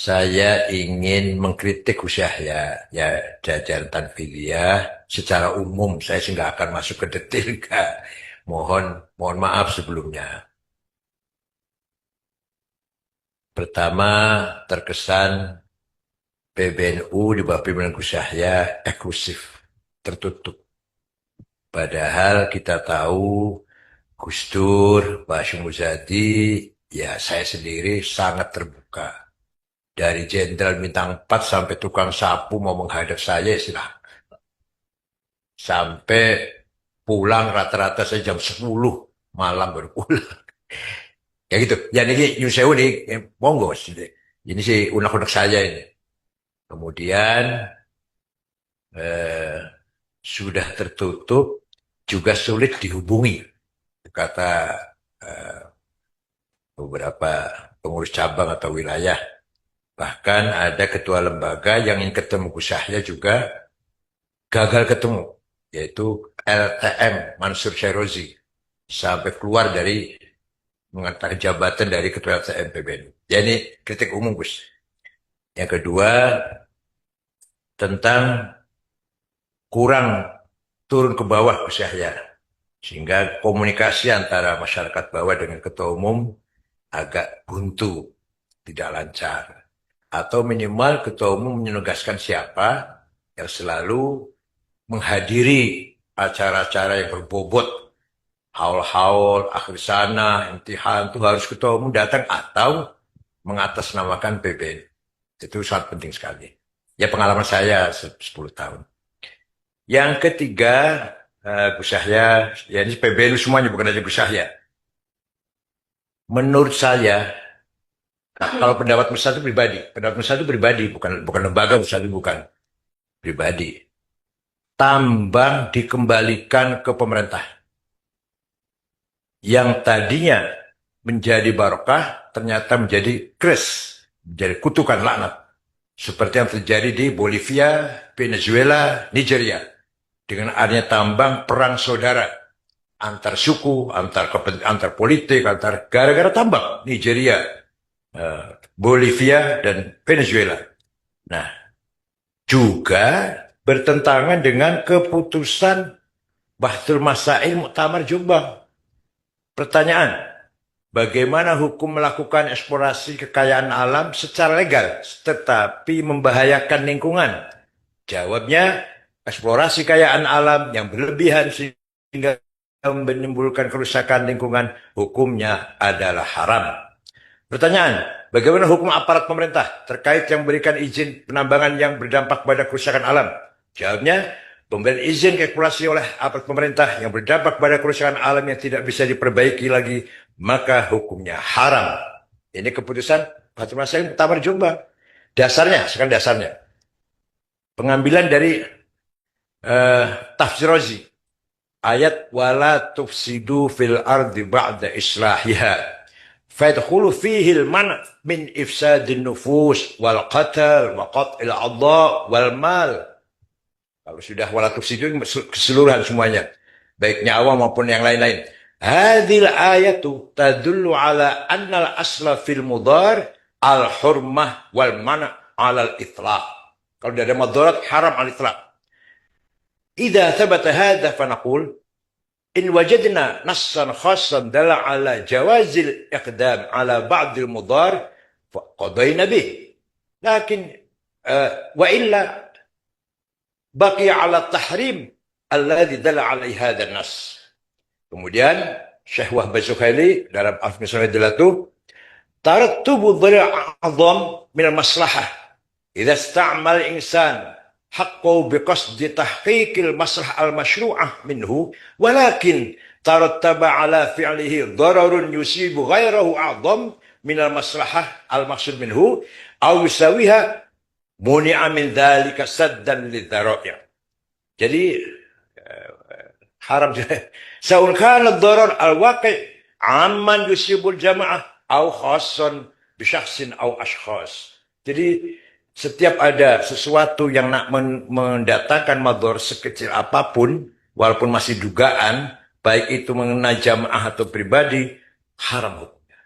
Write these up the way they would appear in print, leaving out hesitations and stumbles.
Saya ingin mengkritik Gus Yahya, ya jajaran Tanfidiyah secara umum. Saya sih nggak akan masuk ke detail, nggak. Mohon maaf sebelumnya. Pertama, terkesan PBNU di bawah pimpinan Gus Yahya eksklusif, tertutup. Padahal kita tahu Gus Dur, Pak Hashim Muzadi, ya saya sendiri sangat terbuka. Dari jenderal bintang 4 sampai tukang sapu mau menghadap saya, silahkan. Sampai pulang rata-rata saya jam 10 malam baru pulang. Ya gitu. Ya ini Nyun Sewu nih, monggo. Ini sih unek-unek saja ini. Kemudian eh, sudah tertutup, juga sulit dihubungi. Kata eh, beberapa pengurus cabang atau wilayah. Bahkan ada ketua lembaga yang ingin ketemu Gus Yahya juga gagal ketemu, yaitu LTM Mansur Syairozi, sampai keluar dari mengantar jabatan dari ketua LTM PBNU. Ya ini kritik umum, Gus. Yang kedua, tentang kurang turun ke bawah Gus Yahya, sehingga komunikasi antara masyarakat bawah dengan ketua umum agak buntu, tidak lancar. Atau minimal ketua umum menugaskan siapa yang selalu menghadiri acara-acara yang berbobot, haul-haul, akhir sana, imtihan, itu harus ketua umum datang atau mengatasnamakan PBN. Itu sangat penting sekali. Ya pengalaman saya 10 tahun. Yang ketiga, Gus Yahya, ya ini PBNU semuanya, bukan aja Gus Yahya. Menurut saya, kalau pendapat besar itu pribadi, bukan lembaga besar itu bukan pribadi. Tambang dikembalikan ke pemerintah. Yang tadinya menjadi barokah, ternyata menjadi kres, menjadi kutukan laknat. Seperti yang terjadi di Bolivia, Venezuela, Nigeria. Dengan adanya tambang perang saudara. Antar suku, antar politik, gara-gara tambang. Nigeria, Bolivia, dan Venezuela. Nah, juga bertentangan dengan keputusan Bahtul Masail Muktamar Jombang. Pertanyaan, bagaimana hukum melakukan eksplorasi kekayaan alam secara legal tetapi membahayakan lingkungan? Jawabnya, eksplorasi kekayaan alam yang berlebihan sehingga menimbulkan kerusakan lingkungan, hukumnya adalah haram. Pertanyaan, bagaimana hukum aparat pemerintah terkait yang memberikan izin penambangan yang berdampak pada kerusakan alam? Jawabnya, pemberian izin eksplorasi oleh aparat pemerintah yang berdampak pada kerusakan alam yang tidak bisa diperbaiki lagi, maka hukumnya haram. Ini keputusan Bahtul Masail Muktamar Jombang. Dasarnya, sekarang dasarnya. Pengambilan dari Tafsir Razi. Ayat wala tufsidu fil ardi ba'da islahiha. Fadkhulu fihi al-man' min ifsadin nufus wal qatl wa qat'il adha wal mal. Kalau sudah wala tufsidu keseluruhan semuanya, baik nyawa maupun yang lain-lain. Hadhil ayatu tadullu ala anna al-asla fil mudar al-hurmah wal man' ala al-itlaq. Kalau tidak ada madarat, haram al-itlaq. Idza thabata hadha fa naqul in wajadna nassan khassan dalla ala jawazil iqdam ala ba'd al-mudar fa qadayna bih. Lakin wa illa baqiya ala tahrim alladhi dalla alaihi hadha an-nass. Kemudian Syekh Wahbah Zuhaili dalam Al-Misal Dalatu tarattubu dhari' a'zam min al-maslahah idza ista'mal insan حقه بقصد تحقيق المصلحة المشروعة منه ولكن ترتب على فعله ضرر يصيب غيره أعظم من المصلحة المقصود منه أو يساويها منع من ذلك سدا للذرائع. Jadi haram سواء كان الضرر الواقع عمن يصيب الجماعة أو خاصا بشخص أو أشخاص. Jadi setiap ada sesuatu yang nak mendatangkan madhor sekecil apapun, walaupun masih dugaan, baik itu mengenai jamaah atau pribadi, haram hukumnya.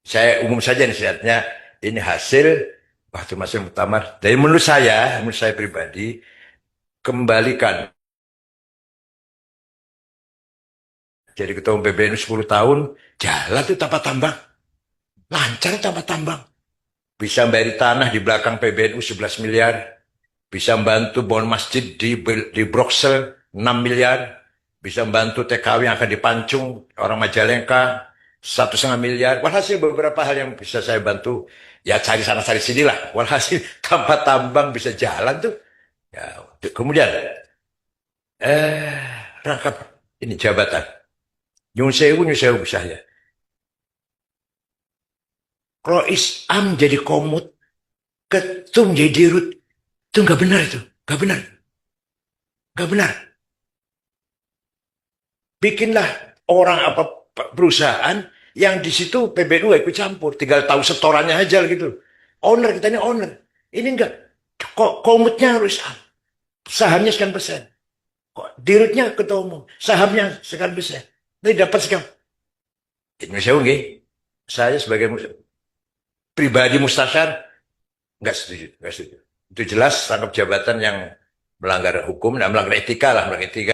Saya umum saja nih, ini hasil waktu masuk muktamar. Jadi menurut saya pribadi, kembalikan jadi ketua umum PBNU 10 tahun, jalan tuh tanpa tambang, lancar tanpa tambang. Bisa bayar tanah di belakang PBNU 11 miliar, bisa membantu bangun masjid di Brussel 6 miliar, bisa membantu TKW yang akan dipancung orang Majalengka 1,5 miliar. Walhasil beberapa hal yang bisa saya bantu, ya cari sana cari sini lah. Walhasil tanpa tambang bisa jalan tuh. Ya, kemudian eh rangkap ini jabatan. Nyun sewu saya. Rois Am jadi komut, ketum jadi dirut. Itu nggak benar itu, nggak benar, nggak benar. Bikinlah orang apa perusahaan yang di situ PBNU ikut campur, tinggal tahu setorannya aja gitu. Owner kita ini owner, ini enggak. Kok komutnya harus sahamnya sekian persen, kok dirutnya ketua umum, sahamnya sekian persen, ini dapat sekian. Indonesia nggih, saya sebagai pribadi mustasyar nggak setuju, nggak setuju. Itu jelas tangkap jabatan yang melanggar hukum dan melanggar etika lah, melanggar etika.